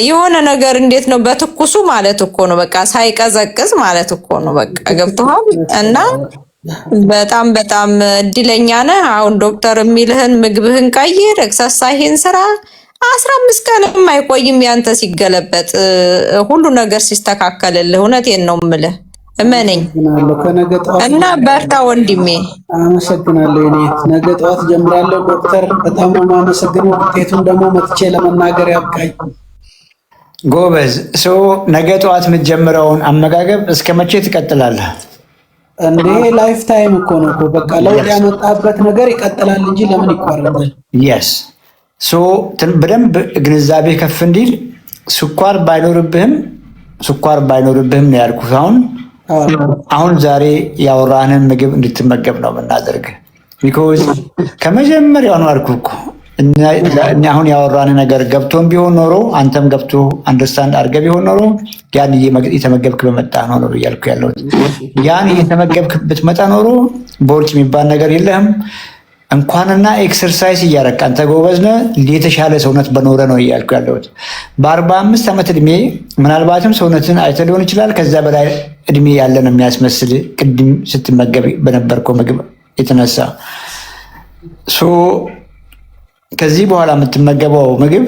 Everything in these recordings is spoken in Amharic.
የሆነ ነገር እንዴት ነው በትኩሱ ማለት እኮ ነው በቃ ሳይቀዘቅዝ ማለት እኮ ነው በቃ ገብቶሃል። እና በጣም በጣም እድለኛ ነህ። አሁን ዶክተር የሚልህን ምግብህን ቀይር፣ ኤክሰርሳይዝን ስራ። 15 ቀንም አይቆይም ያንተ ሲገለበጥ ሁሉ ነገር ሲስተካከልልህ። እውነቴን ነው የምልህ እመነኝ። እና በርታ ወንድሜ። አመሰግናለሁ። እኔ ነገ ጠዋት ጀምራለሁ ዶክተር። በጣም ነው የማመሰግነው። ውጤቱን ደግሞ መጥቼ ለመናገር ያብቃኝ። ጎበዝ። ነገ ጠዋት የምትጀምረውን አመጋገብ እስከ መቼ ትቀጥላለህ? እንዴ ላይፍ ታይም እኮ ነው እኮ በቃ ለውጥ ያመጣበት ነገር ይቀጥላል እንጂ ለምን ይቋረጣል? የስ በደንብ ግንዛቤ ከፍ እንዲል ስኳር ባይኖርብህም ነው ያልኩት። አሁን ዛሬ ያወራንን ምግብ እንድትመገብ ነው የምናደርግ። ቢኮዝ ከመጀመሪያው ነው አልኩህ እኮ አሁን ያወራን ነገር ገብቶን ቢሆን ኖሮ አንተም ገብቶ አንደርስታንድ አድርገህ ቢሆን ኖሮ ያን እየተመገብክ በመጣ ነው እያልኩ ያለሁት። ያን እየተመገብክ ብትመጣ ኖሮ ቦርጭ የሚባል ነገር የለህም። እንኳንና ኤክሰርሳይዝ እያረክ አንተ ጎበዝ ነህ፣ የተሻለ ሰውነት በኖረ ነው እያልኩ ያለሁት። በ45 ዓመት እድሜ ምናልባትም ሰውነትን አይተህ ሊሆን ይችላል ከዛ በላይ እድሜ ያለ ነው የሚያስመስል ቅድም ስትመገብ በነበርከው ምግብ የተነሳ። ከዚህ በኋላ የምትመገበው ምግብ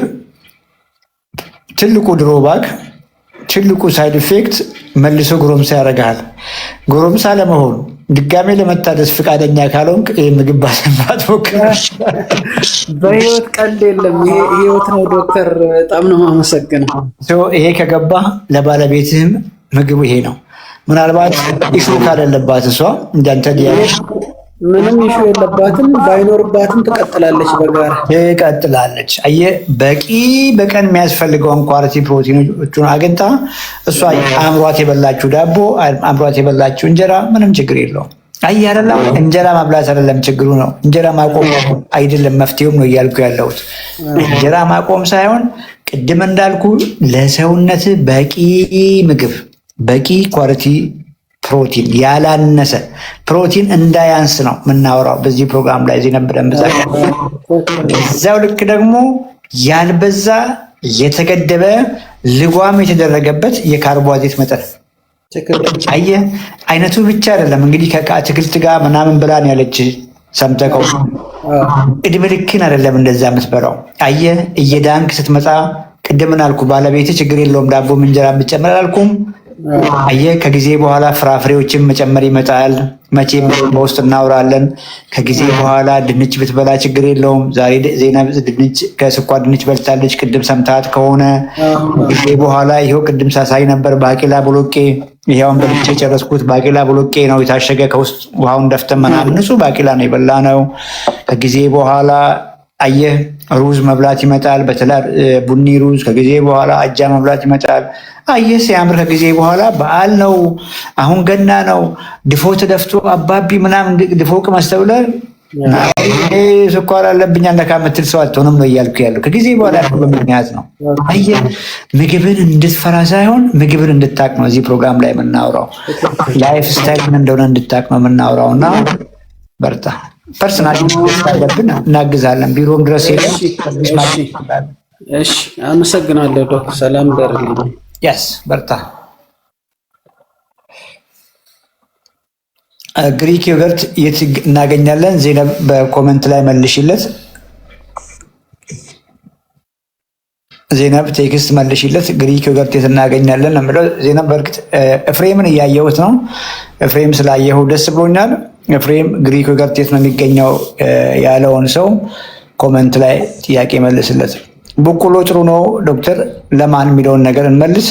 ትልቁ ድሮባክ ትልቁ ሳይድ ኢፌክት መልሶ ጎረምሳ ያደርግሃል። ጎረምሳ ለመሆን ድጋሜ ለመታደስ ፈቃደኛ ካልሆንክ ይህ ምግብ ባሰባት ሞክር። በህይወት ቀልድ የለም፣ ይሄ ህይወት ነው ዶክተር። በጣም ነው የማመሰግነው። ይሄ ከገባ ለባለቤትህም ምግቡ ይሄ ነው። ምናልባት ኢሹ ካለባት እሷ እንዳንተ ምንም ኢሹ የለባትም፣ ባይኖርባትም ትቀጥላለች፣ በጋራ ትቀጥላለች። አየህ በቂ በቀን የሚያስፈልገውን ኳሊቲ ፕሮቲኖቹን አግኝታ እሷ አእምሯት የበላችሁ ዳቦ አእምሯት የበላችሁ እንጀራ ምንም ችግር የለውም። አየህ አይደለም እንጀራ ማብላት አይደለም ችግሩ ነው፣ እንጀራ ማቆም አይደለም መፍትሄውም ነው እያልኩ ያለሁት። እንጀራ ማቆም ሳይሆን ቅድም እንዳልኩ ለሰውነት በቂ ምግብ በቂ ኳሊቲ ፕሮቲን ያላነሰ ፕሮቲን እንዳያንስ ነው የምናወራው በዚህ ፕሮግራም ላይ ዜነብረን ብዛ። እዛው ልክ ደግሞ ያልበዛ የተገደበ ልጓም የተደረገበት የካርቦሃይድሬት መጠን አየህ፣ አይነቱ ብቻ አይደለም እንግዲህ ከአትክልት ጋር ምናምን ብላን ያለች ሰምተከው እድሜ ልክን አይደለም እንደዛ የምትበላው። አየህ እየዳንክ ስትመጣ ቅድምን አልኩ ባለቤት ችግር የለውም ዳቦ እንጀራ ብትጨምር አላልኩም? አየህ ከጊዜ በኋላ ፍራፍሬዎችን መጨመር ይመጣል። መቼም በውስጥ እናወራለን። ከጊዜ በኋላ ድንች ብትበላ ችግር የለውም። ዛሬ ዜና ድንች ከስኳር ድንች በልታለች ቅድም ሰምታት ከሆነ ጊዜ በኋላ ይኸው ቅድም ሳሳይ ነበር ባቄላ ቦሎቄ። ይሄውን በልቼ የጨረስኩት ባቄላ ቦሎቄ ነው የታሸገ ከውስጥ ውሃውን ደፍተን ምናምን ንጹህ ባቄላ ነው የበላ ነው። ከጊዜ በኋላ አየህ ሩዝ መብላት ይመጣል። በተለይ ቡኒ ሩዝ። ከጊዜ በኋላ አጃ መብላት ይመጣል። አየህ ሲያምር ከጊዜ በኋላ በዓል ነው አሁን ገና ነው ድፎ ተደፍቶ አባቢ ምናምን ድፎ ቅመስ ተብለህ ስኳር አለብኝ አነካ የምትል ሰው አትሆንም ነው እያልኩ ያለው። ከጊዜ በኋላ በምክንያት ነው። አየህ ምግብን እንድትፈራ ሳይሆን ምግብን እንድታቅ ነው እዚህ ፕሮግራም ላይ የምናወራው። ላይፍ ስታይል ምን እንደሆነ እንድታቅ ነው የምናወራው። እና በርታ። ፐርሰናል ያለብን እናግዛለን። ቢሮም ድረስ ሄደ። እሺ አመሰግናለሁ ዶክተር። ሰላም ደርልኝ። ያስ በርታ። ግሪክ ዮገርት የት እናገኛለን? ዜናብ በኮመንት ላይ መልሽለት። ዜናብ ቴክስት መልሽለት። ግሪክ ዮገርት የት እናገኛለን ነው የምለው። ዜናብ በእርግጥ ኤፍሬምን እያየሁት ነው። ኤፍሬም ስላየሁ ደስ ብሎኛል። ኤፍሬም ግሪክ ዮገርት የት ነው የሚገኘው ያለውን ሰው ኮመንት ላይ ጥያቄ መልስለት። በቆሎ ጥሩ ነው ዶክተር ለማን የሚለውን ነገር እንመልስ።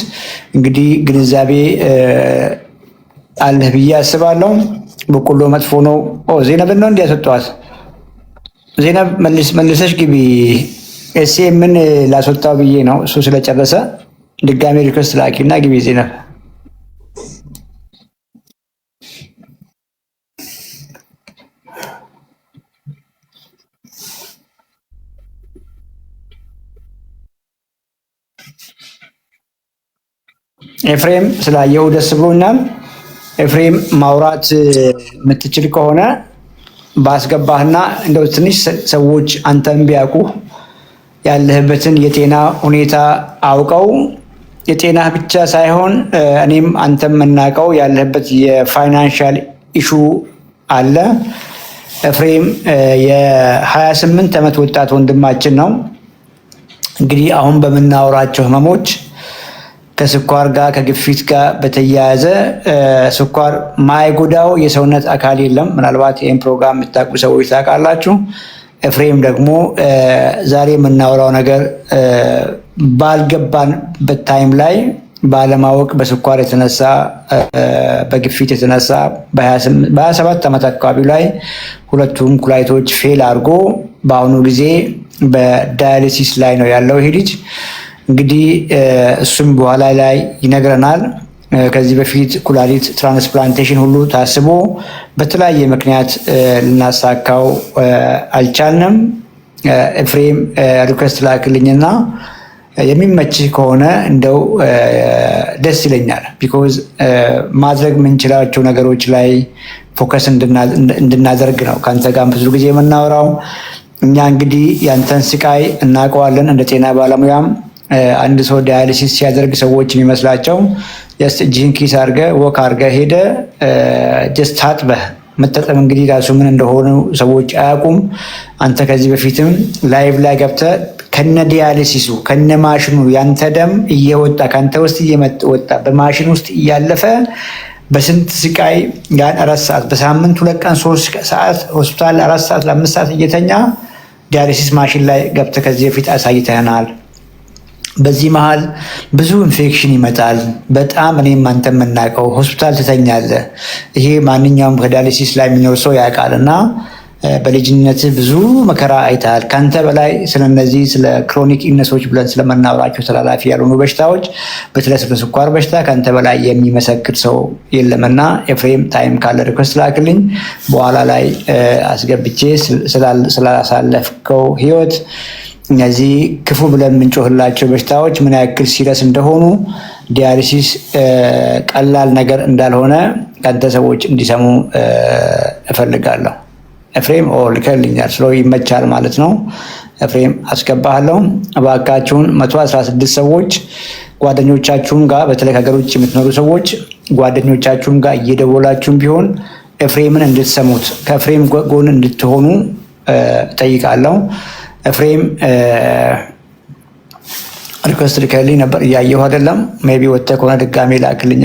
እንግዲህ ግንዛቤ አለህ ብዬ አስባለሁ። በቆሎ መጥፎ ነው። ዜናብን ነው እንዲያስወጣዋት። ዜናብ መልሰሽ ግቢ። ኤስኤምን ላስወጣው ብዬ ነው እሱ ስለጨረሰ ድጋሜ ሪኩዌስት ላኪና ግቢ ዜናብ። ኤፍሬም ስላየው ደስ ብሎኛል። ኤፍሬም ማውራት የምትችል ከሆነ ባስገባህና እንደው ትንሽ ሰዎች አንተን ቢያውቁ ያለህበትን የጤና ሁኔታ አውቀው የጤና ብቻ ሳይሆን እኔም አንተም የምናውቀው ያለህበት የፋይናንሻል ኢሹ አለ። ኤፍሬም የ28 ዓመት ወጣት ወንድማችን ነው። እንግዲህ አሁን በምናወራቸው ህመሞች ከስኳር ጋር ከግፊት ጋር በተያያዘ ስኳር ማይጎዳው የሰውነት አካል የለም። ምናልባት ይህን ፕሮግራም የምታውቁ ሰዎች ታውቃላችሁ። ኤፍሬም ደግሞ ዛሬ የምናወራው ነገር ባልገባንበት ታይም ላይ ባለማወቅ በስኳር የተነሳ በግፊት የተነሳ በ27 ዓመት አካባቢ ላይ ሁለቱም ኩላሊቶች ፌል አድርጎ በአሁኑ ጊዜ በዳያሊሲስ ላይ ነው ያለው ይሄ ልጅ። እንግዲህ እሱም በኋላ ላይ ይነግረናል። ከዚህ በፊት ኩላሊት ትራንስፕላንቴሽን ሁሉ ታስቦ በተለያየ ምክንያት ልናሳካው አልቻልንም። ኤፍሬም ሪኩዌስት ላክልኝና የሚመችህ ከሆነ እንደው ደስ ይለኛል። ቢኮዝ ማድረግ የምንችላቸው ነገሮች ላይ ፎከስ እንድናደርግ ነው ከአንተ ጋር ብዙ ጊዜ የምናወራው። እኛ እንግዲህ ያንተን ስቃይ እናውቀዋለን። እንደ ጤና ባለሙያም አንድ ሰው ዳያሊሲስ ሲያደርግ ሰዎች የሚመስላቸው ጀስት እጅህን ኪስ አድርገህ ወክ አድርገህ ሄደህ ጀስት ታጥበህ መጠቀም እንግዲህ ራሱ ምን እንደሆኑ ሰዎች አያውቁም። አንተ ከዚህ በፊትም ላይቭ ላይ ገብተህ ከነ ዲያሊሲሱ ከነ ማሽኑ ያንተ ደም እየወጣ ከአንተ ውስጥ እየወጣ በማሽን ውስጥ እያለፈ በስንት ስቃይ ያን 4 ሰዓት በሳምንት 2 ቀን 3 ሰዓት ሆስፒታል 4 ሰዓት ለ5 ሰዓት እየተኛ ዲያሊሲስ ማሽን ላይ ገብተህ ከዚህ በፊት አሳይተናል። በዚህ መሃል ብዙ ኢንፌክሽን ይመጣል። በጣም እኔም አንተ የምናውቀው ሆስፒታል ትተኛለህ። ይሄ ማንኛውም ከዳያሊሲስ ላይ የሚኖር ሰው ያውቃል። እና በልጅነት ብዙ መከራ አይተሃል። ከአንተ በላይ ስለነዚህ ስለ ክሮኒክ ኢልነሶች ብለን ስለምናወራቸው ተላላፊ ያልሆኑ በሽታዎች በተለይ ስለ ስኳር በሽታ ከአንተ በላይ የሚመሰክር ሰው የለምና ኤፍሬም ታይም ካለ ሪኩዌስት ላክልኝ። በኋላ ላይ አስገብቼ ስላሳለፍከው ህይወት እነዚህ ክፉ ብለን የምንጮህላቸው በሽታዎች ምን ያክል ሲሪየስ እንደሆኑ ዲያሊሲስ ቀላል ነገር እንዳልሆነ ከአንተ ሰዎች እንዲሰሙ እፈልጋለሁ። ኤፍሬም ልከልኛል ስለ ይመቻል ማለት ነው። ኤፍሬም አስገባለሁ። እባካችሁን 116 ሰዎች ጓደኞቻችሁም ጋር በተለይ ከሀገር ውጭ የምትኖሩ ሰዎች ጓደኞቻችሁም ጋር እየደወላችሁም ቢሆን ኤፍሬምን እንድትሰሙት ከኤፍሬም ጎን እንድትሆኑ እጠይቃለሁ። ኤፍሬም ሪኩዌስት ልከልኝ ነበር እያየሁ አይደለም። ሜይ ቢ ወጥተህ ከሆነ ድጋሜ ላክልኝ።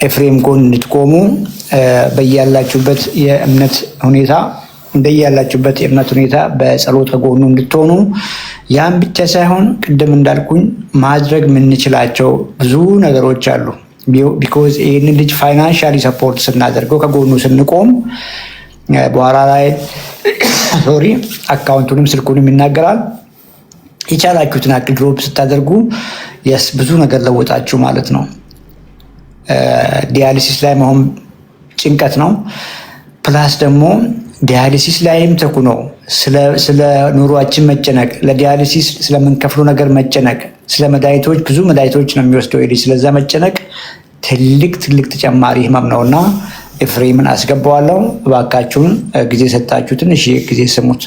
ኤፍሬም ጎን እንድትቆሙ በያላችሁበት የእምነት ሁኔታ እንደያላችሁበት የእምነት ሁኔታ በጸሎት ከጎኑ እንድትሆኑ። ያን ብቻ ሳይሆን ቅድም እንዳልኩኝ ማድረግ የምንችላቸው ብዙ ነገሮች አሉ። ቢኮዝ ይህንን ልጅ ፋይናንሻሊ ሰፖርት ስናደርገው ከጎኑ ስንቆም በኋላ ላይ ሶሪ አካውንቱንም ስልኩንም ይናገራል። የቻላችሁትን አክል ድሮፕ ስታደርጉ የስ ብዙ ነገር ለወጣችሁ ማለት ነው። ዲያሊሲስ ላይ መሆን ጭንቀት ነው። ፕላስ ደግሞ ዲያሊሲስ ላይም ተኩነው ስለ ኑሯችን መጨነቅ፣ ለዲያሊሲስ ስለምንከፍለው ነገር መጨነቅ፣ ስለ መድኃኒቶች ብዙ መድኃኒቶች ነው የሚወስደው ልጅ። ስለዛ መጨነቅ ትልቅ ተጨማሪ ህመም ነውና ኤፍሬምን አስገባዋለሁ። እባካችሁን ጊዜ ሰጣችሁ ትንሽ ጊዜ ስሙት።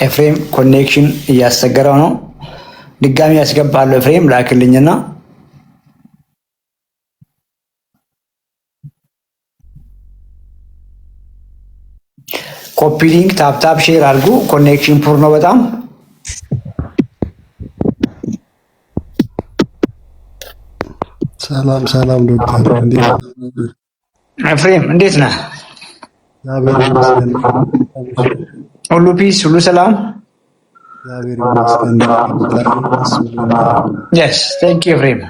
ኤፍሬም ኮኔክሽን እያስቸገረው ነው። ድጋሚ ያስገባለሁ። ኤፍሬም ላክልኝና ኮፒ ሊንክ ታፕታፕ ሼር አድርጉ። ኮኔክሽን ፑር ነው በጣም። ሰላም ዶክተር ኤፍሬም እንዴት ነህ? ሁሉ ፒስ፣ ሁሉ ሰላም። የስ ቴንክ ዩ ኤፍሬም።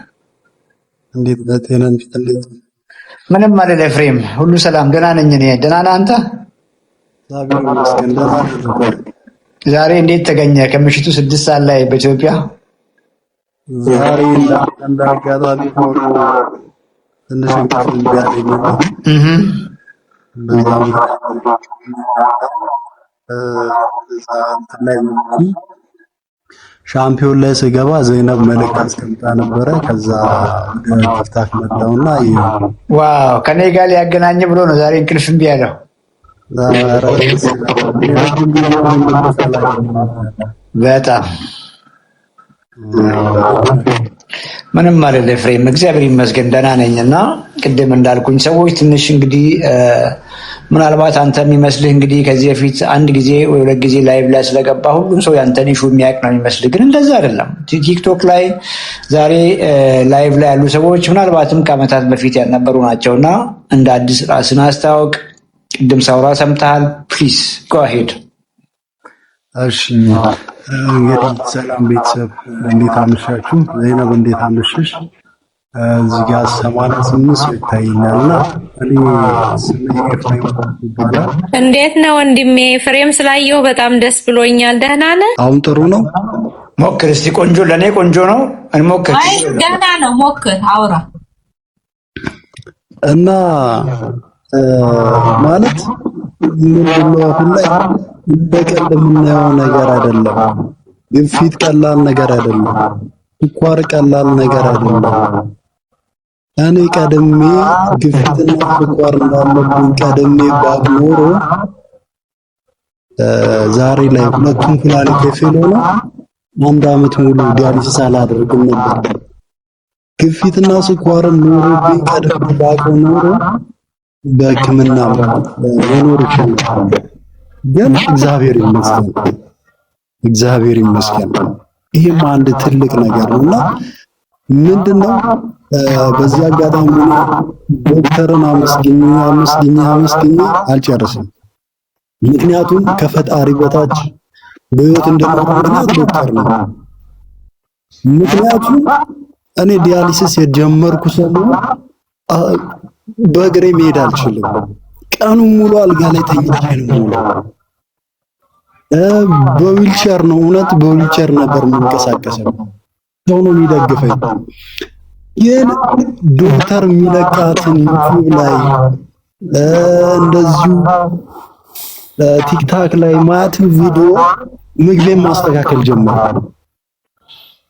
እንዴት ነህ? ጤና እንዴት? ምንም አይደል ኤፍሬም፣ ሁሉ ሰላም። ደህና ነኝ እኔ። ደህና ነህ አንተ? ዛሬ እንዴት ተገኘ? ከምሽቱ 6 ሰዓት ላይ በኢትዮጵያ ዛሬ እንዳጋጣሚ ሆኖ ትንሽ እንቅልፍ ቢያለኝ ሻምፒዮን ላይ ስገባ ዘይነብ መልእክት አስቀምጣ ነበረ። ከዛ ወደ ቲክታክ መጣውና ዋው ከኔ ጋር ሊያገናኝ ብሎ ነው ዛሬ እንቅልፍ እምቢ ያለው። በጣም ምንም ማለት ለፍሬም እግዚአብሔር ይመስገን ደህና ነኝና ቅድም እንዳልኩኝ ሰዎች ትንሽ እንግዲህ ምናልባት አንተ የሚመስልህ እንግዲህ ከዚህ በፊት አንድ ጊዜ ወይ ሁለት ጊዜ ላይቭ ላይ ስለገባ ሁሉም ሰው ያንተን ኢሹ የሚያውቅ ነው የሚመስልህ፣ ግን እንደዛ አይደለም። ቲክቶክ ላይ ዛሬ ላይቭ ላይ ያሉ ሰዎች ምናልባትም ከዓመታት በፊት ያልነበሩ ናቸውና እንደ አዲስ ራስን አስተዋውቅ። ቅድም ሳውራ ሰምተሃል። ፕሊዝ ጎ አሄድ። እሺ እንግዲህ ሰላም ቤተሰብ እንዴት አመሻችሁ? ዘይነብ እንዴት አመሸሽ? እዚህ ጋር 88 ሰው ይታየኛልና እኔ ስሜ ኤፍሬም ይባላል። እንዴት ነው ወንድሜ? ፍሬም ስላየው በጣም ደስ ብሎኛል። ደህና ነህ? አሁን ጥሩ ነው። ሞክር እስቲ። ቆንጆ ለኔ ቆንጆ ነው። እንሞክር። አይ ደህና ነው። ሞክር፣ አውራ እና ማለት ምንድነው አሁን ላይ በቀል የምናየው ነገር አይደለም። ግፊት ቀላል ነገር አይደለም። ስኳር ቀላል ነገር አይደለም። እኔ ቀድሜ ግፊትና ስኳር እንዳለብኝ ቀድሜ ባቅ ኖሮ ዛሬ ላይ ሁለቱም ኩላሊት ፌል ሆኖ 1 ዓመት ሙሉ ዲያሊሲስ አላደርግም ነበር። ግፊትና ስኳር ኖሮብኝ ቀድሜ ባቅ ኖሮ በሕክምና መኖር ይችላል። ግን እግዚአብሔር ይመስገን ይሄም አንድ ትልቅ ነገር ነውና ምንድነው በዚህ አጋጣሚ ዶክተርን አመስግኜ አልጨርስም። ምክንያቱም ከፈጣሪ በታች በህይወት እንደኖር ምክንያት ዶክተር ነው። ምክንያቱም እኔ ዲያሊሲስ የጀመርኩ ሰሞን በእግሬ መሄድ አልችልም። ቀኑን ሙሉ አልጋ ላይ ተኝቼ ነው የምውለው። በዊልቸር ነው እውነት በዊልቸር ነበር የምንቀሳቀሰው። ሰው ነው የሚደግፈኝ። ግን ዶክተር የሚለቃትን ዩቲዩብ ላይ እንደዚሁ ቲክታክ ላይ ማት ቪዲዮ ምግቤን ማስተካከል ጀመርኩ።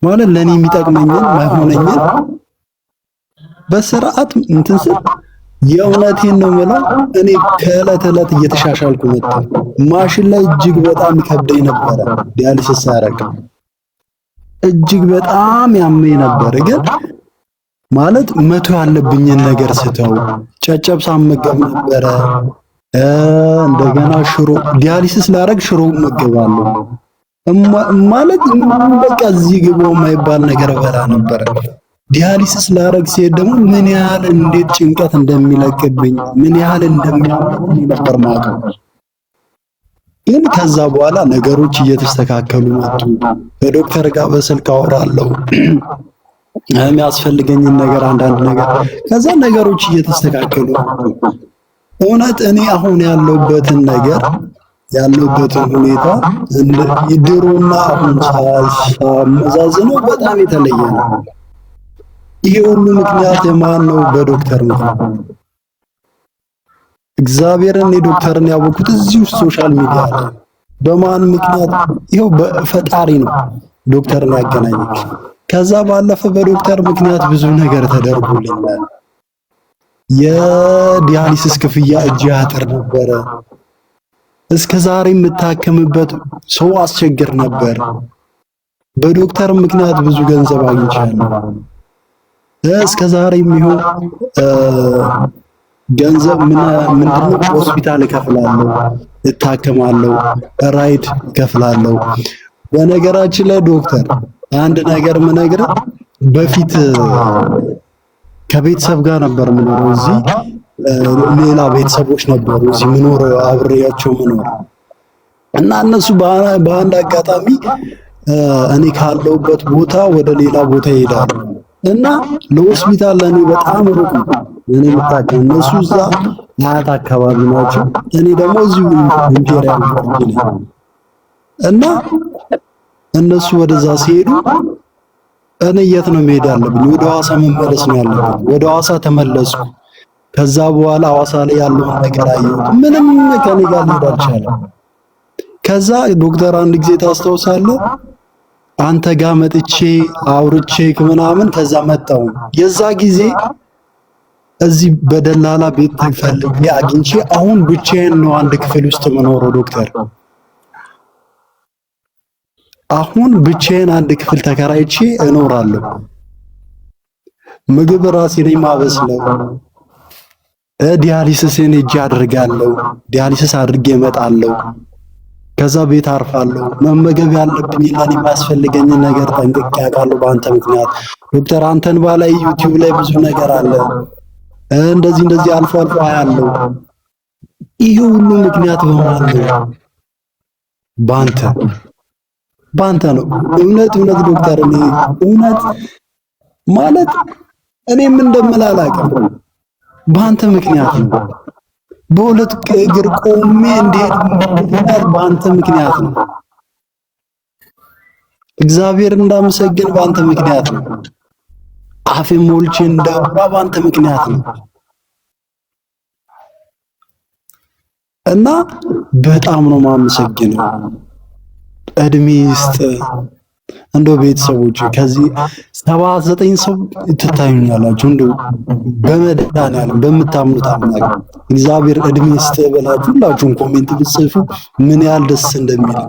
ማለት ለኔ የሚጠቅመኝን ማይሆነኝን በስርዓት እንትን ስል የእውነቴን ነው የምለው እኔ ከዕለት ዕለት እየተሻሻልኩ መጣሁ። ማሽን ላይ እጅግ በጣም ይከብደኝ ነበረ። ዲያሊሲስ ሳደርግ እጅግ በጣም ያመኝ ነበር። ግን ማለት መቶ ያለብኝን ነገር ስተው ጨጨብሳ መገብ ነበረ። እንደገና ሽሮ ዲያሊሲስ ላደርግ ሽሮ መገባለሁ። ማለት በቃ እዚህ ግቦ የማይባል ነገር በላ ነበር። ዲያሊሲስ ላደርግ ሲሄድ ደግሞ ምን ያህል እንዴት ጭንቀት እንደሚለቅብኝ ምን ያህል እንደሚያመኝ ነበር ማውቀው። ግን ከዛ በኋላ ነገሮች እየተስተካከሉ መጡ። ከዶክተር ጋር በስልክ አወራለሁ የሚያስፈልገኝን ነገር አንዳንድ ነገር ከዛ ነገሮች እየተስተካከሉ እውነት እኔ አሁን ያለሁበትን ነገር ያለሁበትን ሁኔታ ድሮና አሁን ሳመዛዝነው በጣም የተለየ ነው። ይሄ ሁሉ ምክንያት የማን ነው? በዶክተር ነው። እግዚአብሔርን ዶክተርን ያወቅሁት እዚሁ ሶሻል ሚዲያ ላይ በማን ምክንያት? ይኸው በፈጣሪ ነው ዶክተርን ያገናኘኝ። ከዛ ባለፈ በዶክተር ምክንያት ብዙ ነገር ተደርጎልኛል። የዲያሊሲስ ክፍያ እጅ ያጥር ነበረ። እስከ ዛሬ የምታከምበት ሰው አስቸግር ነበር። በዶክተር ምክንያት ብዙ ገንዘብ አግኝቻለሁ። እስከ ዛሬ የሚሆን ገንዘብ ምንድነው ሆስፒታል እከፍላለሁ፣ እታከማለሁ፣ ራይድ እከፍላለሁ። በነገራችን ላይ ዶክተር አንድ ነገር ምነግርህ በፊት ከቤተሰብ ጋር ነበር የምኖረው። እዚህ ሌላ ቤተሰቦች ነበሩ እዚህ ምኖረው አብሬያቸው ምኖር እና እነሱ በአንድ አጋጣሚ እኔ ካለሁበት ቦታ ወደ ሌላ ቦታ ይሄዳሉ እና ለሆስፒታል ለኔ በጣም ሩቅ ነው። እኔ የምታውቀው እነሱ እዛ አያት አካባቢ ናቸው፣ እኔ ደግሞ እዚሁ ኢምፔሪያል ነኝ እና እነሱ ወደዛ ሲሄዱ እኔ የት ነው መሄድ ያለብኝ? ወደ ሐዋሳ መመለስ ነው ያለብኝ። ወደ ሐዋሳ ተመለስኩ። ከዛ በኋላ ሐዋሳ ላይ ያለውን ነገር አየሁት። ምንም ከኔ ጋር ሊሄድ አልቻለም። ከዛ ዶክተር አንድ ጊዜ ታስታውሳለህ አንተ ጋር መጥቼ አውርቼ ምናምን ከዛ መጣው። የዛ ጊዜ እዚህ በደላላ ቤት ፈልጌ አግኝቼ አሁን ብቻዬን ነው አንድ ክፍል ውስጥ መኖረው ዶክተር። አሁን ብቻዬን አንድ ክፍል ተከራይቼ እኖራለሁ። ምግብ ራሴ ነኝ ማበስለው። ዲያሊሲስን እጅ አድርጋለሁ። ዲያሊሲስ አድርጌ እመጣለሁ። ከዛ ቤት አርፋለሁ። መመገብ ያለብኝ ለኔ የሚያስፈልገኝ ነገር ጠንቅቄ አውቃለሁ በአንተ ምክንያት ዶክተር። አንተን ባላይ ዩቲዩብ ላይ ብዙ ነገር አለ እንደዚህ አልፎ አልፎ አያለው። ይሄ ሁሉ ምክንያት በማን ነው? ባንተ ነው። እውነት ዶክተር፣ እኔ እውነት ማለት እኔም እንደምላላቀም ባንተ ምክንያት ነው። በሁለት እግር ቆሜ እንድሄድ ባንተ ምክንያት ነው። እግዚአብሔር እንዳመሰግን ባንተ ምክንያት ነው። አፌ ሞልቼ እንዳወራ ባንተ ምክንያት ነው። እና በጣም ነው ማመሰግነው። እድሜ ይስጥ። እንደው ቤተሰቦች ከዚህ 79 ሰው ትታዩኛላችሁ። እንደው በመድኃኒዓለም በምታምኑት አምላክ እግዚአብሔር እድሜ ይስጥ ብላችሁ ሁላችሁም ኮሜንት ብትጽፉ ምን ያህል ደስ እንደሚል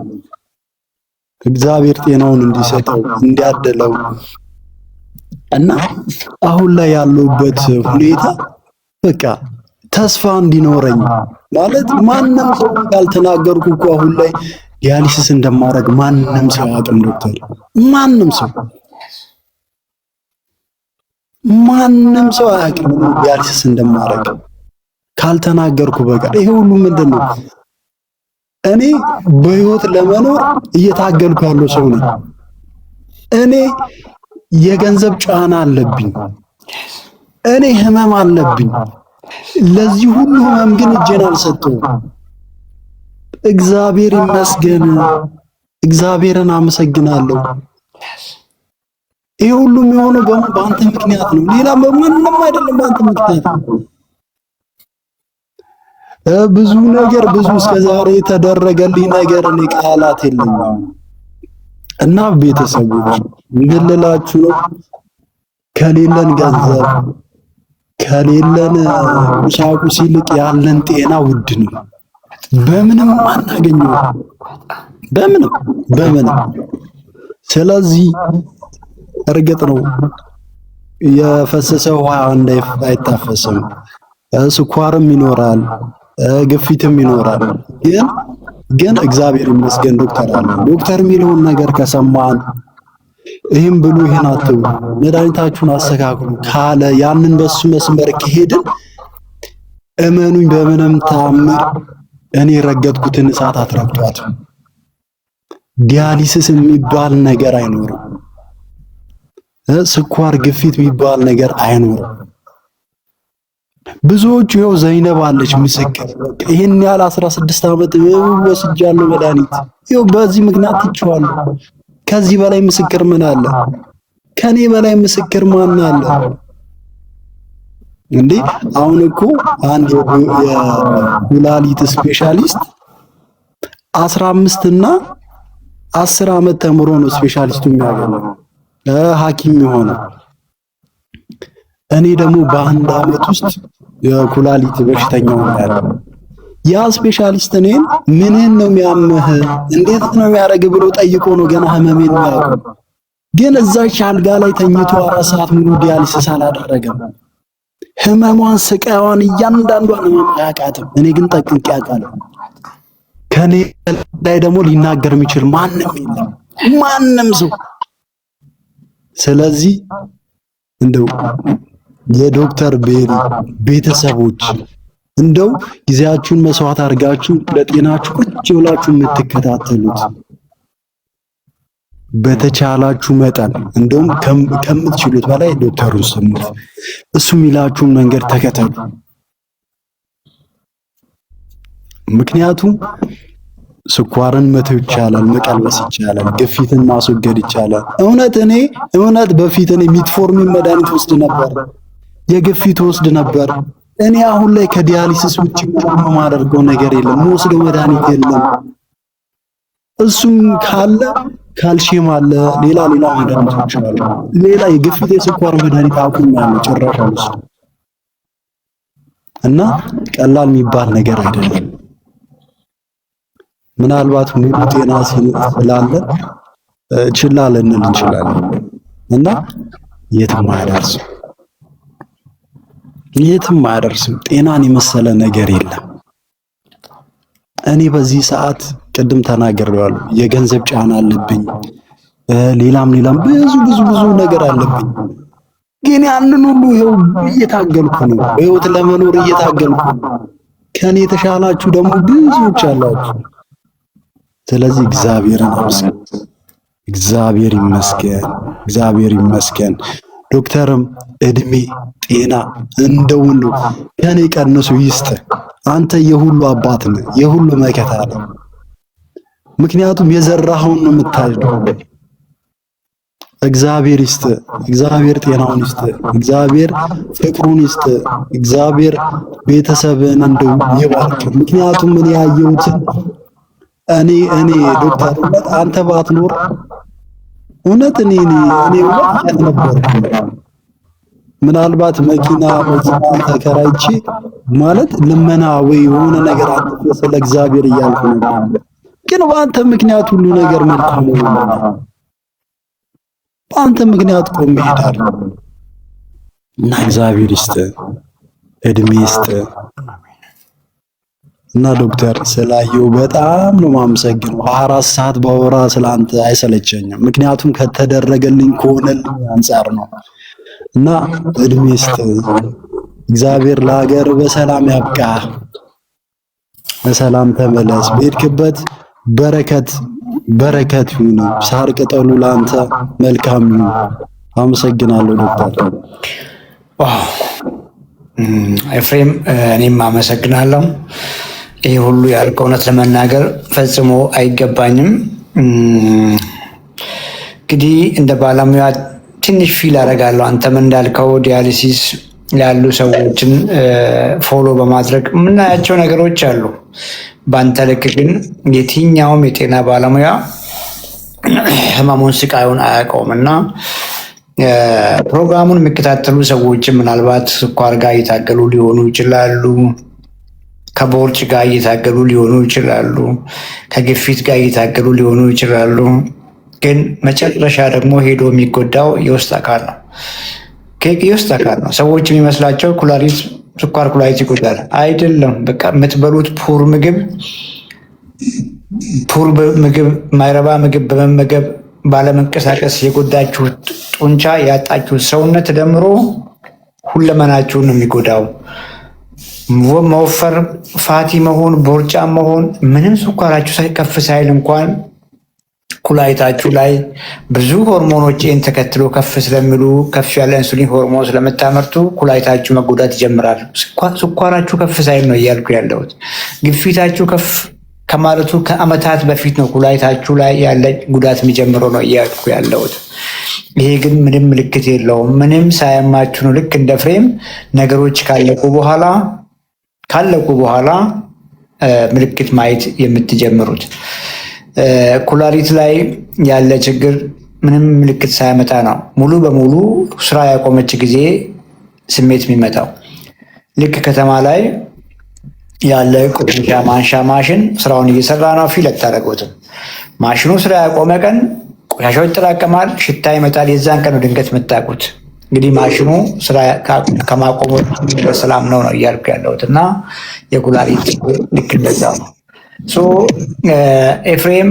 እግዚአብሔር ጤናውን እንዲሰጠው እንዲያደለው እና አሁን ላይ ያለሁበት ሁኔታ በቃ ተስፋ እንዲኖረኝ ማለት ማንም ሰው ያልተናገርኩ እኮ አሁን ላይ ዲያሊሲስ እንደማደርግ ማንም ሰው አያውቅም ዶክተር። ማንም ሰው አያውቅም ዲያሊሲስ እንደማደርግ ካልተናገርኩ በቀር። ይሄ ሁሉ ምንድን ነው? እኔ በህይወት ለመኖር እየታገልኩ ያለው ሰው ነኝ። እኔ የገንዘብ ጫና አለብኝ። እኔ ህመም አለብኝ። ለዚህ ሁሉ ህመም ግን እጄን አልሰጠሁም። እግዚአብሔር ይመስገን። እግዚአብሔርን አመሰግናለሁ። ይሄ ሁሉ የሚሆነው በአንተ ምክንያት ነው። ሌላ በማንም አይደለም፣ በአንተ ምክንያት ነው። ብዙ እስከዛሬ የተደረገልኝ ነገር እኔ ቃላት የለኝም። እና ቤተሰቦች ምን ልላችሁ ነው? ከሌለን ገንዘብ ከሌለን ቁሳቁስ ይልቅ ያለን ጤና ውድ ነው። በምንም አናገኘው፣ በምንም። ስለዚህ እርግጥ ነው የፈሰሰ ውሃ አይታፈስም። ስኳርም ይኖራል፣ ግፊትም ይኖራል። ግን እግዚአብሔር ይመስገን ዶክተር አለ። ዶክተር የሚለውን ነገር ከሰማን ይህም ብሉ ይህን አትብሉ፣ መድኃኒታችሁን አስተካክሉ ካለ ያንን በሱ መስመር ከሄድን እመኑኝ በምንም ተአምር እኔ ረገጥኩትን እሳት አትረግጧትም። ዲያሊሲስ የሚባል ነገር አይኖርም። ስኳር፣ ግፊት የሚባል ነገር አይኖርም። ብዙዎቹ ይኸው ዘይነብ አለች ምስክር፣ ይሄን ያህል 16 ዓመት ወስጃለሁ መድኃኒት፣ ይኸው በዚህ ምክንያት ትቼዋለሁ። ከዚህ በላይ ምስክር ምን አለ? ከኔ በላይ ምስክር ማን አለ እንዴ? አሁን እኮ አንድ የኩላሊት ስፔሻሊስት 15 እና 10 ዓመት ተምሮ ነው ስፔሻሊስቱ የሚያገኘው ሐኪም የሆነው። እኔ ደግሞ በአንድ ዓመት ውስጥ የኩላሊት በሽተኛው ያለው ያ ስፔሻሊስት እኔን ምንን ነው የሚያምህ እንዴት ነው የሚያደርግ ብሎ ጠይቆ ነው ገና ህመሜን የሚያውቀው። ግን እዛች አልጋ ላይ ተኝቶ 4 ሰዓት ሙሉ ዲያሊሲስ አላደረገም። ህመሟን፣ ስቃዋን እያንዳንዷን ህመም አያውቃትም። እኔ ግን ጠንቅቄ አውቃለሁ። ከኔ ላይ ደግሞ ሊናገር የሚችል ማንም የለም፣ ማንም ሰው። ስለዚህ እንደው የዶክተር ቤሪ ቤተሰቦች እንደው ጊዜያችሁን መስዋዕት አድርጋችሁ ለጤናችሁ ቁጭ ብላችሁ የምትከታተሉት በተቻላችሁ መጠን እንደውም ከምትችሉት በላይ ዶክተሩን ስሙት። እሱ የሚላችሁን መንገድ ተከተሉ። ምክንያቱም ስኳርን መተው ይቻላል፣ መቀልበስ ይቻላል፣ ግፊትን ማስወገድ ይቻላል። እውነት በፊት እኔ ሚትፎርሚን መድኃኒት ወስድ ነበር፣ የግፊት ወስድ ነበር። እኔ አሁን ላይ ከዲያሊሲስ ውጭ ምንም ማደርገው ነገር የለም፣ ወስደው መድኃኒት የለም። እሱም ካለ ካልሲየም አለ፣ ሌላ መድኃኒቶች አሉ። ሌላ የግፊት የስኳር መድኃኒት አቁሜያለሁ ጭራሽ አልወስድም። እና ቀላል የሚባል ነገር አይደለም። ምናልባት ሙሉ ጤና ስላለን ችላ ልንል እንችላለን እና የትም አያደርስም። ጤናን የመሰለ ነገር የለም። እኔ በዚህ ሰዓት ቅድም ተናግሬዋለሁ፣ የገንዘብ ጫና አለብኝ፣ ሌላም ብዙ ነገር አለብኝ። ግን ያንን ሁሉ ይኸው እየታገልኩ ነው፣ በህይወት ለመኖር እየታገልኩ ነው። ከኔ የተሻላችሁ ደግሞ ብዙዎች አላችሁ። ስለዚህ እግዚአብሔር ይመስገን። ዶክተርም እድሜ ጤና እንደውን ከኔ ቀንሱ ይስጥ። አንተ የሁሉ አባት ነህ፣ የሁሉ መከታ ነህ። ምክንያቱም የዘራኸውን ነው የምታጭደው። እግዚአብሔር ይስጥ፣ እግዚአብሔር ጤናውን ይስጥ፣ እግዚአብሔር ፍቅሩን ይስጥ፣ እግዚአብሔር ቤተሰብን እንደው ይባርክ። ምክንያቱም ምን ያየሁትን እኔ ዶክተር እውነት አንተ ባትኖር እውነት እኔ እውነት ነበር። ምናልባት መኪና ተከራይቼ ማለት ልመና ወይ የሆነ ነገር አጥፎ ስለ እግዚአብሔር እያልኩ ነበር። ግን በአንተ ምክንያት ሁሉ ነገር መልካም ሆነ። በአንተ ምክንያት ቆሜ እሄዳለሁ እና እግዚአብሔር ይስጥ፣ እድሜ ይስጥ። እና ዶክተር ስላየው በጣም ነው የማመሰግነው። 24 ሰዓት ባወራ ስላንተ አይሰለቸኝም። ምክንያቱም ከተደረገልኝ ከሆነልኝ አንጻር ነው። እና እድሜ ይስጥ። እግዚአብሔር ለሀገር በሰላም ያብቃ። በሰላም ተመለስ። በሄድክበት በረከት ይሁን። ሳር ቅጠሉ ለአንተ መልካም ይሁን። አመሰግናለሁ ዶክተር። ኤፍሬም እኔም አመሰግናለሁ። ይህ ሁሉ ያልከው እውነት ለመናገር ፈጽሞ አይገባኝም። እንግዲህ እንደ ባለሙያ ትንሽ ፊል አደርጋለሁ። አንተም እንዳልከው ዲያሊሲስ ያሉ ሰዎችን ፎሎ በማድረግ የምናያቸው ነገሮች አሉ። በአንተ ልክ ግን የትኛውም የጤና ባለሙያ ህመሙን ስቃዩን አያውቀውም እና ፕሮግራሙን የሚከታተሉ ሰዎችን ምናልባት ስኳር ጋር እየታገሉ ሊሆኑ ይችላሉ፣ ከቦርጭ ጋር እየታገሉ ሊሆኑ ይችላሉ፣ ከግፊት ጋር እየታገሉ ሊሆኑ ይችላሉ። ግን መጨረሻ ደግሞ ሄዶ የሚጎዳው የውስጥ አካል ነው። የውስጥ አካል ነው። ሰዎች የሚመስላቸው ኩላሊት፣ ስኳር ኩላሊት ይጎዳል። አይደለም። በቃ የምትበሉት ፑር ምግብ፣ ማይረባ ምግብ በመመገብ ባለመንቀሳቀስ የጎዳችሁት ጡንቻ ያጣችሁት ሰውነት ደምሮ ሁለመናችሁን ነው የሚጎዳው። መወፈር፣ ፋቲ መሆን፣ ቦርጫ መሆን ምንም ስኳራችሁ ከፍ ሳይል እንኳን ኩላሊታችሁ ላይ ብዙ ሆርሞኖች ተከትሎ ከፍ ስለሚሉ ከፍ ያለ ኢንሱሊን ሆርሞን ስለምታመርቱ ኩላሊታችሁ መጎዳት ይጀምራል። ስኳራችሁ ከፍ ሳይል ነው እያልኩ ያለሁት። ግፊታችሁ ከፍ ከማለቱ ከዓመታት በፊት ነው ኩላሊታችሁ ላይ ያለ ጉዳት የሚጀምረው ነው እያልኩ ያለሁት። ይሄ ግን ምንም ምልክት የለውም። ምንም ሳያማችሁ ነው ልክ እንደ ፍሬም ነገሮች ካለቁ በኋላ ምልክት ማየት የምትጀምሩት። ኩላሊት ላይ ያለ ችግር ምንም ምልክት ሳያመጣ ነው ሙሉ በሙሉ ስራ ያቆመች ጊዜ ስሜት የሚመጣው። ልክ ከተማ ላይ ያለ ቆሻሻ ማንሻ ማሽን ስራውን እየሰራ ነው፣ ፊል አታደርጉትም። ማሽኑ ስራ ያቆመ ቀን ቆሻሻው ይጠራቀማል፣ ሽታ ይመጣል። የዛን ቀን ድንገት የምታውቁት እንግዲህ ማሽኑ ስራ ከማቆሙ በሰላም ነው እያልኩ ያለሁት እና የኩላሊት ልክ እንደዛ ነው። ኤፍሬም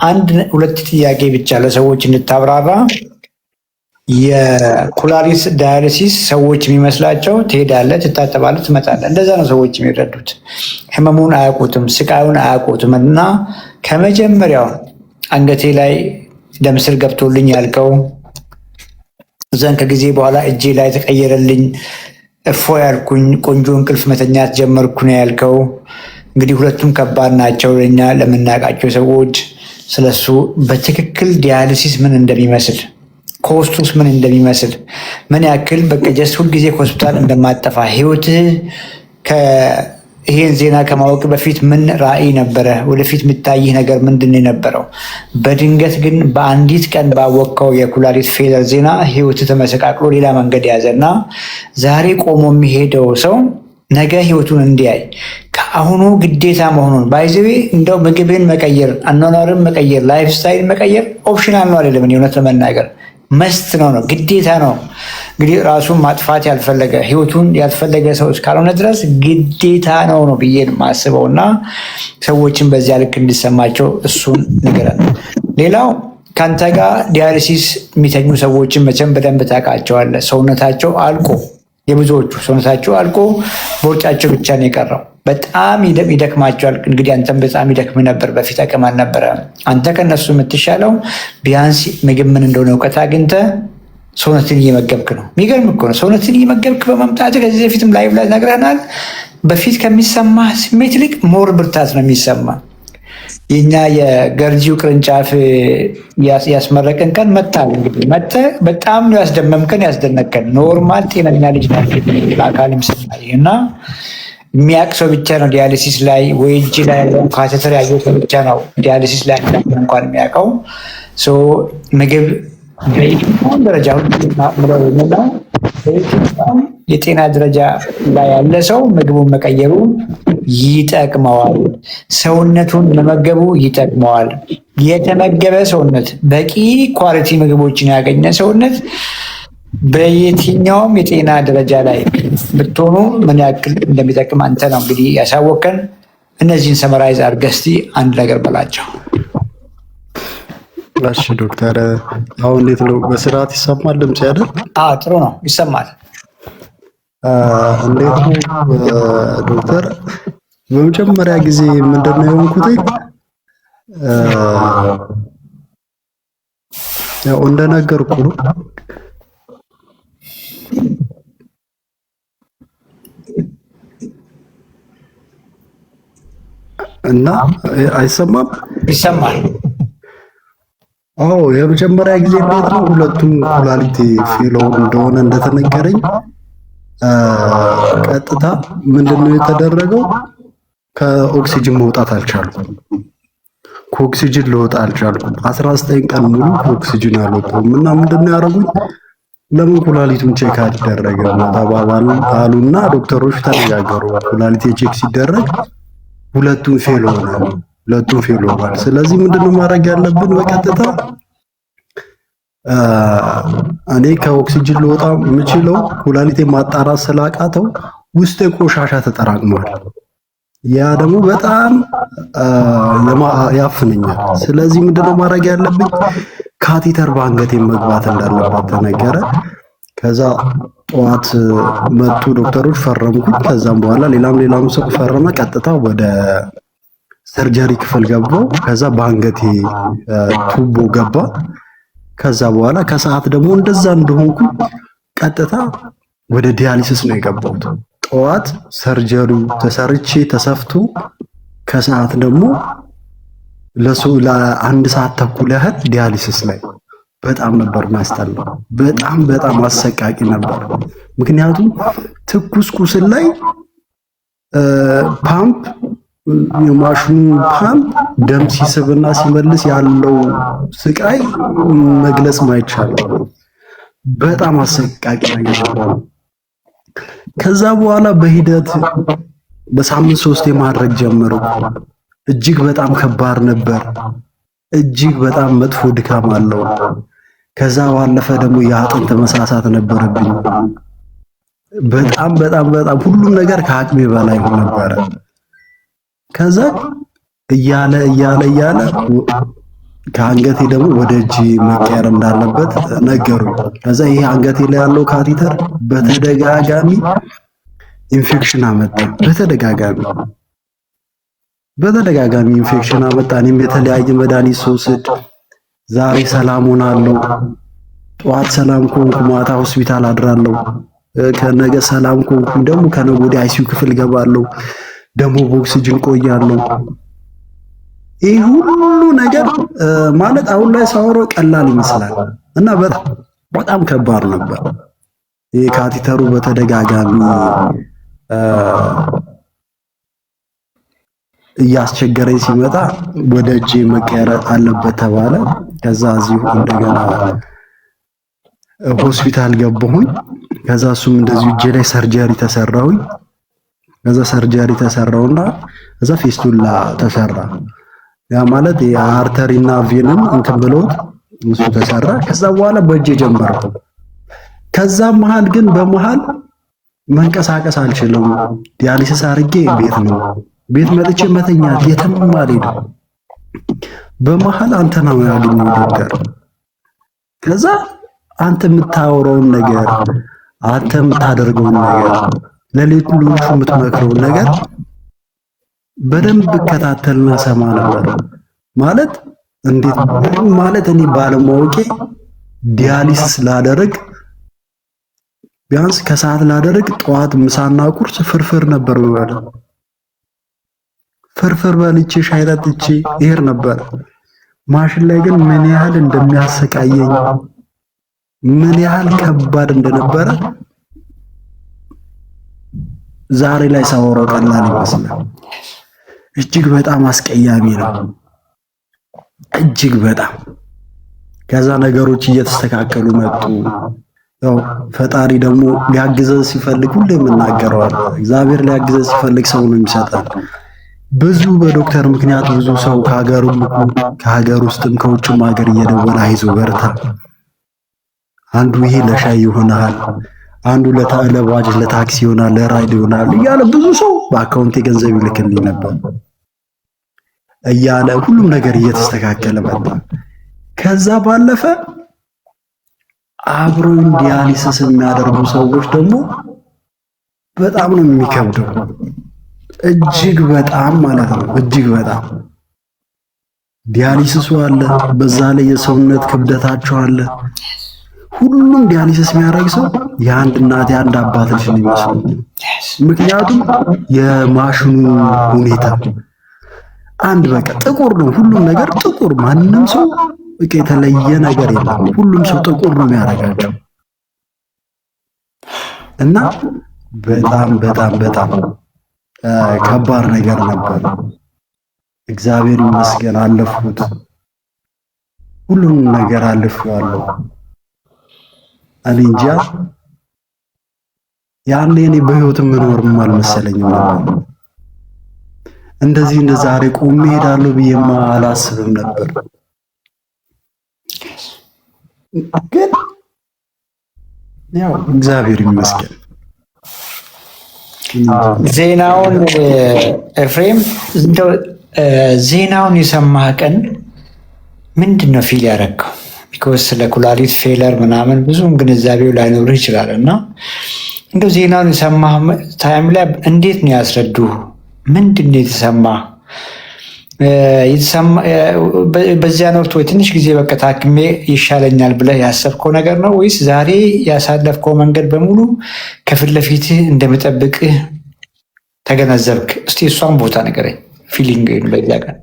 አንድ ሁለት ጥያቄ ብቻ ለሰዎች እንድታብራራ። የኩላሊት ዳያሊሲስ ሰዎች የሚመስላቸው ትሄዳለህ፣ ትታጠባለህ፣ ትመጣለህ። እንደዛ ነው ሰዎች የሚረዱት። ህመሙን አያውቁትም፣ ስቃዩን አያውቁትም። እና ከመጀመሪያው አንገቴ ላይ ደም ስር ገብቶልኝ ያልከው እዛን ከጊዜ በኋላ እጄ ላይ ተቀየረልኝ፣ እፎ ያልኩኝ፣ ቆንጆ እንቅልፍ መተኛት ጀመርኩ ነው ያልከው። እንግዲህ ሁለቱም ከባድ ናቸው ለእኛ ለምናውቃቸው ሰዎች። ስለሱ በትክክል ዲያሊሲስ ምን እንደሚመስል፣ ኮስቱስ ምን እንደሚመስል፣ ምን ያክል በቃ ጀስት ሁልጊዜ ሆስፒታል እንደማጠፋ ህይወትህ ይሄን ዜና ከማወቅ በፊት ምን ራዕይ ነበረ? ወደፊት የምታይህ ነገር ምንድን ነው የነበረው? በድንገት ግን በአንዲት ቀን ባወቅከው የኩላሊት ፌለር ዜና ህይወት ተመሰቃቅሎ ሌላ መንገድ ያዘና ዛሬ ቆሞ የሚሄደው ሰው ነገ ህይወቱን እንዲያይ ከአሁኑ ግዴታ መሆኑን ባይዘዌ እንደው ምግብን መቀየር፣ አኗኗርን መቀየር፣ ላይፍ ስታይል መቀየር ኦፕሽናል ነው አይደለም። እውነት ለመናገር መስት ነው ግዴታ ነው። እንግዲህ ራሱን ማጥፋት ያልፈለገ ህይወቱን ያልፈለገ ሰው እስካልሆነ ድረስ ግዴታ ነው ብዬ የማስበው እና ሰዎችን በዚያ ልክ እንዲሰማቸው እሱን ንገረን። ሌላው ከአንተ ጋር ዲያሊሲስ የሚተኙ ሰዎችን መቼም በደንብ ታውቃቸዋለህ። ሰውነታቸው አልቆ የብዙዎቹ ሰውነታቸው አልቆ ቦርጫቸው ብቻ ነው የቀረው። በጣም ይደክማቸዋል። እንግዲህ አንተም በጣም ይደክም ነበር፣ በፊት አቅም አልነበረ። አንተ ከነሱ የምትሻለው ቢያንስ ምግብ ምን እንደሆነ እውቀት አግኝተህ ሰውነትን እየመገብክ ነው። የሚገርም እኮ ነው። ሰውነትን እየመገብክ በመምጣት ከዚህ በፊትም ላይቭ ላይ ነግረናል። በፊት ከሚሰማ ስሜት ይልቅ ሞር ብርታት ነው የሚሰማ። የኛ የገርጂው ቅርንጫፍ ያስመረቀን ቀን መታል። እንግዲህ መጥተህ በጣም ነው ያስደመምከን፣ ያስደነቀን። ኖርማል ጤነኛ ልጅ አካልም ስናይ እና የሚያውቅ ሰው ብቻ ነው ዲያሊሲስ ላይ ወይ እጅ ላይ ያለውን ካቴተር ያየው ሰው ብቻ ነው ዲያሊሲስ ላይ እንኳን የሚያውቀው። ምግብ በየትኛውም ደረጃ የጤና ደረጃ ላይ ያለ ሰው ምግቡን መቀየሩ ይጠቅመዋል። ሰውነቱን መመገቡ ይጠቅመዋል። የተመገበ ሰውነት፣ በቂ ኳሊቲ ምግቦችን ያገኘ ሰውነት በየትኛውም የጤና ደረጃ ላይ ብትሆኑ ምን ያክል እንደሚጠቅም አንተ ነው እንግዲህ ያሳወቀን። እነዚህን ሰመራይዝ አድርገህ እስኪ አንድ ነገር በላቸው። እሺ ዶክተር፣ አሁን እንዴት ነው? በስርዓት ይሰማል ድምጽ አይደል? ጥሩ ነው፣ ይሰማል። እንዴት ነው ዶክተር? በመጀመሪያ ጊዜ ምንድነው የሆንኩት? ያው እንደነገርኩ ነው እና አይሰማም? ይሰማል። አዎ የመጀመሪያ ጊዜ እንዴት ነው ሁለቱም ኩላሊት ፌሎ እንደሆነ እንደተነገረኝ ቀጥታ ምንድነው የተደረገው? ከኦክሲጅን መውጣት አልቻልኩም። ከኦክሲጅን ልወጣ አልቻልኩም። 19 ቀን ሙሉ ከኦክሲጅን አልወጣሁም እና ምንድነው ያደረጉኝ? ለምን ኩላሊቱን ቼክ አልደረገም ተባባሉ አሉና ዶክተሮች ተነጋገሩ። ኩላሊት ቼክ ሲደረግ ሁለቱም ፌል ሆኗል። ስለዚህ ምንድነው ማድረግ ያለብን? በቀጥታ እኔ ከኦክሲጅን ልወጣ የምችለው ኩላሊቴ ማጣራት ስላቃተው ውስጤ ቆሻሻ ተጠራቅሟል። ያ ደግሞ በጣም ያፍነኛል። ስለዚህ ምንድነው ማድረግ ያለብኝ? ካቴተር በአንገቴ መግባት እንዳለባት ተነገረ። ከዛ ጠዋት መጡ ዶክተሮች፣ ፈረምኩኝ። ከዛም በኋላ ሌላም ሰው ፈረመ። ቀጥታ ወደ ሰርጀሪ ክፍል ገባው። ከዛ በአንገቴ ቱቦ ገባ። ከዛ በኋላ ከሰዓት ደግሞ እንደዛ እንደሆንኩ ቀጥታ ወደ ዲያሊሲስ ነው የገባሁት። ጠዋት ሰርጀሪው ተሰርቼ ተሰፍቶ ከሰዓት ደግሞ ለአንድ ሰዓት ተኩል ያህል ዲያሊሲስ ላይ በጣም ነበር ማስጠላው። በጣም አሰቃቂ ነበር። ምክንያቱም ትኩስ ቁስል ላይ ፓምፕ የማሽኑ ፓምፕ ደም ሲስብና ሲመልስ ያለው ስቃይ መግለጽ ማይቻል በጣም አሰቃቂ ነገር። ከዛ በኋላ በሂደት በሳምንት 3 ማድረግ ጀመርኩ። እጅግ በጣም ከባድ ነበር። እጅግ በጣም መጥፎ ድካም አለው። ከዛ ባለፈ ደግሞ የአጥንት መሳሳት ነበረብኝ። በጣም ሁሉም ነገር ከአቅሜ በላይ ነበረ። ከዛ እያለ ከአንገቴ ደግሞ ወደ እጅ መቀየር እንዳለበት ነገሩኝ። ከዛ ይሄ አንገቴ ላይ ያለው ካቴተር በተደጋጋሚ ኢንፌክሽን አመጣ። በተደጋጋሚ ኢንፌክሽን አመጣ። እኔም የተለያየ መድኃኒት ስወስድ ዛሬ ሰላም ሆናለሁ፣ ጠዋት ሰላም ከሆንኩ ማታ ሆስፒታል አድራለሁ፣ ከነገ ሰላም ከሆንኩ ደግሞ ከነገ ወዲያ አይሲዩ ክፍል ገባለሁ፣ ደግሞ በኦክሲጅን ቆያለሁ። ይህ ሁሉ ነገር ማለት አሁን ላይ ሳወራው ቀላል ይመስላል እና በጣም ከባድ ነበር። ይህ ካቴተሩ በተደጋጋሚ እያስቸገረኝ ሲመጣ ወደ እጄ መቀየር አለበት ተባለ። ከዛ እዚሁ እንደገና ሆስፒታል ገባሁኝ። ከዛ እሱም እንደዚሁ እጄ ላይ ሰርጀሪ ተሰራሁኝ። ከዛ ሰርጀሪ ተሰራውና ከዛ ፌስቱላ ተሰራ። ያ ማለት የአርተሪና ቬንን እንትን ብለውት እሱ ተሰራ። ከዛ በኋላ በእጄ ጀመርኩ። ከዛ መሃል ግን በመሃል መንቀሳቀስ አልችልም። ዲያሊሲስ አድርጌ ቤት መጥቼ መተኛት የትም አልሄድም። በመሃል አንተ ነው ያገኘው ዶክተር። ከዛ አንተ የምታወራውን ነገር አንተ የምታደርገውን ነገር ለሌሎቹ የምትመክረውን ነገር በደንብ እከታተልና ሰማ ነበር። ማለት እንዴት ማለት እኔ ባለማወቄ ዲያሊሲስ ላደርግ ቢያንስ ከሰዓት ላደርግ ጠዋት ምሳና ቁርስ ፍርፍር ነበር ማለት ፍርፍር በልቼ ሻይ ጠጥቼ ይሄር ነበር። ማሽን ላይ ግን ምን ያህል እንደሚያሰቃየኝ ምን ያህል ከባድ እንደነበረ ዛሬ ላይ ሳወራው ቀላል ይመስላል። እጅግ በጣም አስቀያሚ ነው። እጅግ በጣም ከዛ ነገሮች እየተስተካከሉ መጡ። ያው ፈጣሪ ደግሞ ሊያግዘን ሲፈልግ ሁሌም እናገረዋለን። እግዚአብሔር ሊያግዘን ሲፈልግ ሰው ነው የሚሰጠን። ብዙ በዶክተር ምክንያት ብዙ ሰው ከሀገር ውስጥም ከውጭም ሀገር እየደወለ አይዞ በርታ፣ አንዱ ይሄ ለሻይ ይሆናል፣ አንዱ ለባጅ ለታክሲ ይሆናል፣ ለራይድ ይሆናል እያለ ብዙ ሰው በአካውንት ገንዘብ ይልክልኝ ነበር እያለ ሁሉም ነገር እየተስተካከለ መጣ። ከዛ ባለፈ አብሮኝ ዲያሊሲስ የሚያደርጉ ሰዎች ደግሞ በጣም ነው የሚከብደው። እጅግ በጣም ማለት ነው እጅግ በጣም ዲያሊሲሱ አለ፣ በዛ ላይ የሰውነት ክብደታቸው አለ። ሁሉም ዲያሊሲስ የሚያደርግ ሰው የአንድ እናት የአንድ አባት ልጅ ነው የሚመስለው። ምክንያቱም የማሽኑ ሁኔታ አንድ በቃ ጥቁር ነው፣ ሁሉም ነገር ጥቁር። ማንም ሰው በቃ የተለየ ነገር የለም። ሁሉም ሰው ጥቁር ነው የሚያደርጋቸው እና በጣም በጣም በጣም ከባድ ነገር ነበር። እግዚአብሔር ይመስገን አለፍኩት። ሁሉም ነገር አልፌዋለሁ። እኔ እንጃ ያኔ እኔ በህይወት የምኖርም አልመሰለኝም ነበር። እንደዚህ እንደ ዛሬ ቆሜ እሄዳለሁ ብዬማ አላስብም ነበር። ግን ያው እግዚአብሔር ይመስገን። ዜናውን ኤፍሬም እንደው ዜናውን የሰማህ ቀን ምንድን ነው ፊል ያደረገው? ቢኮዝ ስለ ኩላሊት ፌለር ምናምን ብዙም ግንዛቤው ላይኖርህ ይችላል እና እንደው ዜናውን የሰማህ ታይም ላይ እንዴት ነው ያስረዱህ? ምንድን ነው የተሰማህ? በዚያን ወቅት ወይ ትንሽ ጊዜ በቃ ታክሜ ይሻለኛል ብለህ ያሰብከው ነገር ነው ወይስ ዛሬ ያሳለፍከው መንገድ በሙሉ ከፊት ለፊትህ እንደምጠብቅህ ተገነዘብክ? እስቲ እሷን ቦታ ንገረኝ፣ ፊሊንግ በዚያ ቀን።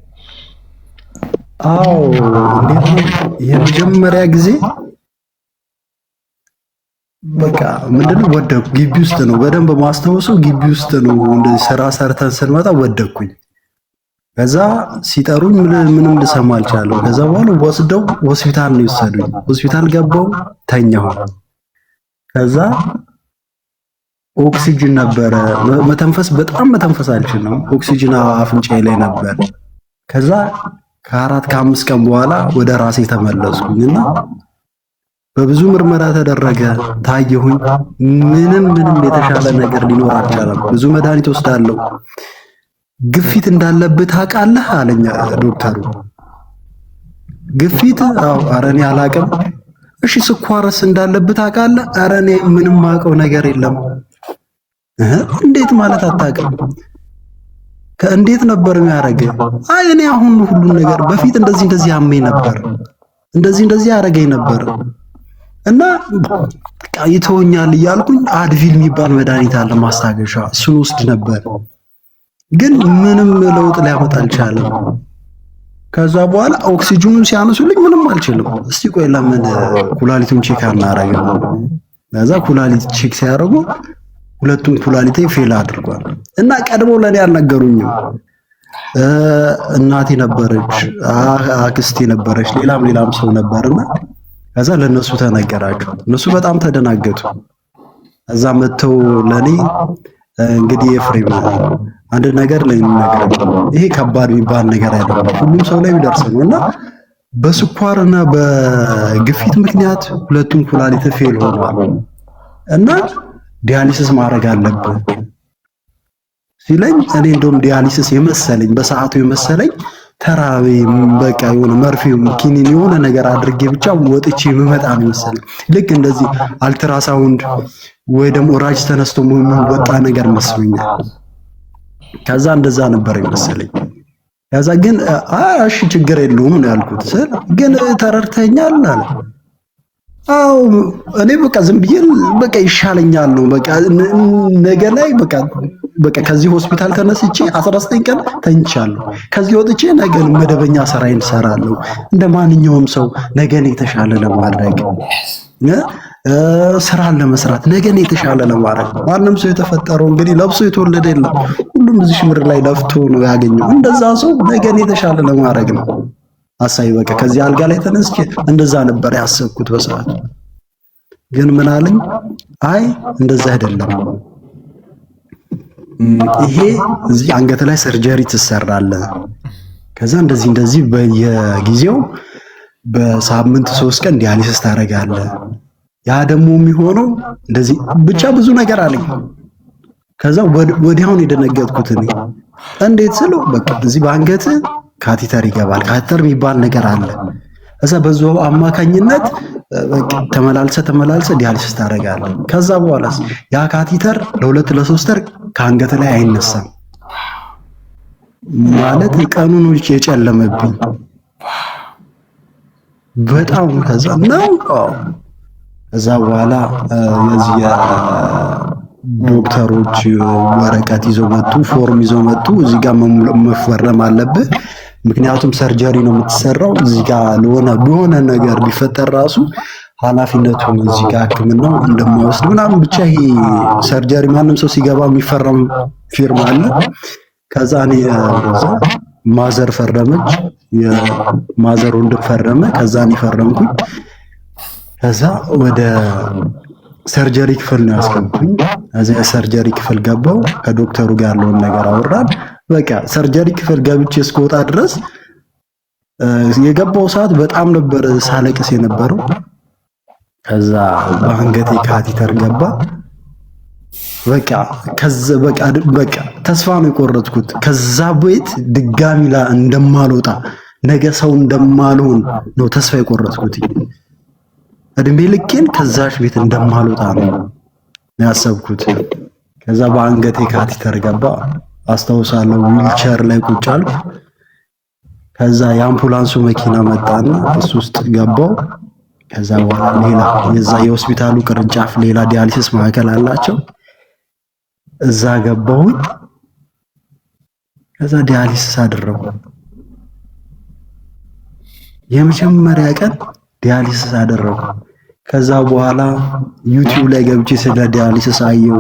አዎ እንዴት ነው የመጀመሪያ ጊዜ በቃ ምንድነው ወደኩ። ግቢ ውስጥ ነው በደንብ ማስታወሰው፣ ግቢ ውስጥ ነው እንደዚህ ስራ ሰርተን ስንመጣ ወደኩኝ። ከዛ ሲጠሩኝ ምንም ልሰማ አልቻለሁ። ከዛ በኋላ ወስደው ሆስፒታል ነው የወሰዱኝ። ሆስፒታል ገባው ተኛሁ። ከዛ ኦክሲጅን ነበረ መተንፈስ፣ በጣም መተንፈስ አልችልም። ኦክሲጅን አፍንጫዬ ላይ ነበር። ከዛ ከ4-5 ቀን በኋላ ወደ ራሴ ተመለስኩኝና በብዙ ምርመራ ተደረገ፣ ታየሁኝ። ምንም የተሻለ ነገር ሊኖር አልቻለም። ብዙ መድኃኒት ወስዳለሁ። ግፊት እንዳለብህ ታውቃለህ አለኝ ዶክተሩ። ግፊት? አዎ። ኧረ እኔ አላውቅም። እሺ ስኳርስ እንዳለብህ ታውቃለህ? ኧረ እኔ ምንም ማውቀው ነገር የለም። እንዴት ማለት አታውቅም? ከእንዴት ነበር የሚያደርገው? አይ እኔ አሁን ሁሉን ነገር በፊት እንደዚህ ያመኝ ነበር፣ እንደዚህ ያደርገኝ ነበር እና በቃ ይተወኛል እያልኩኝ አድቪል የሚባል መድኃኒት አለ ማስታገሻ፣ እሱን ወስድ ነበር ግን ምንም ለውጥ ሊያመጣ አልቻለም። ከዛ በኋላ ኦክሲጅኑን ሲያነሱልኝ ምንም አልችልም። እስቲ ቆይ ለምን ኩላሊቱን ቼክ አናረግም? ከዛ ኩላሊት ቼክ ሲያደርጉ ሁለቱም ኩላሊቴ ፌል አድርጓል እና ቀድሞ ለኔ አልነገሩኝም። እናቴ ነበረች፣ አክስቴ ነበረች፣ ሌላም ሰው ነበርና ከዛ ለነሱ ተነገራቸው። እነሱ በጣም ተደናገጡ። እዛ መጥተው ለኔ እንግዲህ ኤፍሬም አንድ ነገር ላይ ነገር ይሄ ከባድ የሚባል ነገር አይደለም፣ ሁሉም ሰው ላይ የሚደርስ ነውና በስኳርና በግፊት ምክንያት ሁለቱም ኩላሊት ፌል ሆኗል እና ዲያሊሲስ ማድረግ አለብህ ሲለኝ እኔ እንደውም ዲያሊሲስ የመሰለኝ በሰዓቱ የመሰለኝ ተራቤ በቃ የሆነ መርፌው ኪኒን የሆነ ነገር አድርጌ ብቻ ወጥቼ የምመጣ ነው መሰለኝ። ልክ እንደዚህ አልትራሳውንድ ወይ ደግሞ ራጅ ተነስቶ የሚወጣ ነገር መስሎኛል። ከዛ እንደዛ ነበር የመሰለኝ። ከዛ ግን እሺ ችግር የለውም ነው ያልኩት። ስል ግን ተረድተኛል አለ። አዎ እኔ በቃ ዝም ብዬ በቃ ይሻለኛል ነው በቃ ነገ ላይ በቃ ከዚህ ሆስፒታል ተነስቼ 19 ቀን ተኝቻለሁ። ከዚህ ወጥቼ ነገ መደበኛ ስራዬን እሰራለሁ እንደ ማንኛውም ሰው ነገን የተሻለ ለማድረግ ስራን ለመስራት ነገን የተሻለ ለማድረግ ማንም ሰው የተፈጠረው እንግዲህ ለብሶ የተወለደ የለም። ሁሉም እዚህ ምድር ላይ ለፍቶ ነው ያገኘው። እንደዛ ሰው ነገን የተሻለ ለማድረግ ነው አሳይ። በቃ ከዚህ አልጋ ላይ ተነስቼ እንደዛ ነበር ያሰብኩት በሰዓቱ። ግን ምን አለኝ፣ አይ እንደዛ አይደለም፣ ይሄ እዚህ አንገት ላይ ሰርጀሪ ትሰራለህ፣ ከዛ እንደዚህ በየጊዜው በሳምንት 3 ቀን ዲያሊሲስ ታደርጋለህ። ያ ደግሞ የሚሆነው እንደዚህ ብቻ ብዙ ነገር አለኝ። ከዛ ወዲያውን የደነገጥኩት እኔ እንዴት ስለው በቃ እዚህ በአንገት ካቲተር ይገባል። ካቲተር የሚባል ነገር አለ። እዛ በዛው አማካኝነት ተመላልሰ ዲያሊሲስ ታደርጋለህ። ከዛ በኋላስ ያ ካቲተር ለ2 ለ3 ወር ከአንገት ላይ አይነሳም ማለት ቀኑን የጨለመብኝ በጣም ከዛ ነው። ከዛ በኋላ የዚህ ዶክተሮች ወረቀት ይዘው መጡ፣ ፎርም ይዘው መጡ። እዚህ ጋር መፈረም አለብህ፣ ምክንያቱም ሰርጀሪ ነው የምትሰራው። እዚህ ጋር ለሆነ ነገር ቢፈጠር ራሱ ኃላፊነቱን እዚህ ጋር ሕክምናው እንደማይወስድ ምናምን ብቻ ይሄ ሰርጀሪ ማንም ሰው ሲገባ የሚፈረም ፊርማ አለ። ከዛ እኔ ማዘር ፈረመች፣ የማዘር ወንድም ፈረመ፣ ከዛ እኔ ፈረምኩኝ። ከዛ ወደ ሰርጀሪ ክፍል ነው ያስገቡኝ። እዚህ ሰርጀሪ ክፍል ገባው። ከዶክተሩ ጋር ያለውን ነገር አወራን። በቃ ሰርጀሪ ክፍል ገብቼ እስከወጣ ድረስ የገባው ሰዓት በጣም ነበር ሳለቅስ የነበረው። ከዛ በአንገቴ ካቲተር ገባ። በቃ ተስፋ ነው የቆረጥኩት። ከዛ ቤት ድጋሚ እንደማልወጣ ነገ ሰው እንደማልሆን ነው ተስፋ የቆረጥኩት። እድሜ ልኬን ከዛሽ ቤት እንደማልወጣ ነው ያሰብኩት። ከዛ በአንገቴ ካቲተር ገባ አስታውሳለሁ። ዊልቸር ላይ ቁጭ አልኩ። ከዛ የአምቡላንሱ መኪና መጣና እሱ ውስጥ ገባው። ከዛ በኋላ ሌላ የዛ የሆስፒታሉ ቅርንጫፍ ሌላ ዲያሊሲስ ማዕከል አላቸው። እዛ ገባው። ከዛ ዲያሊሲስ አደረጉ። የመጀመሪያ ቀን ዲያሊሲስ አደረጉ። ከዛ በኋላ ዩቲዩብ ላይ ገብቼ ስለ ዲያሊሲስ አየው።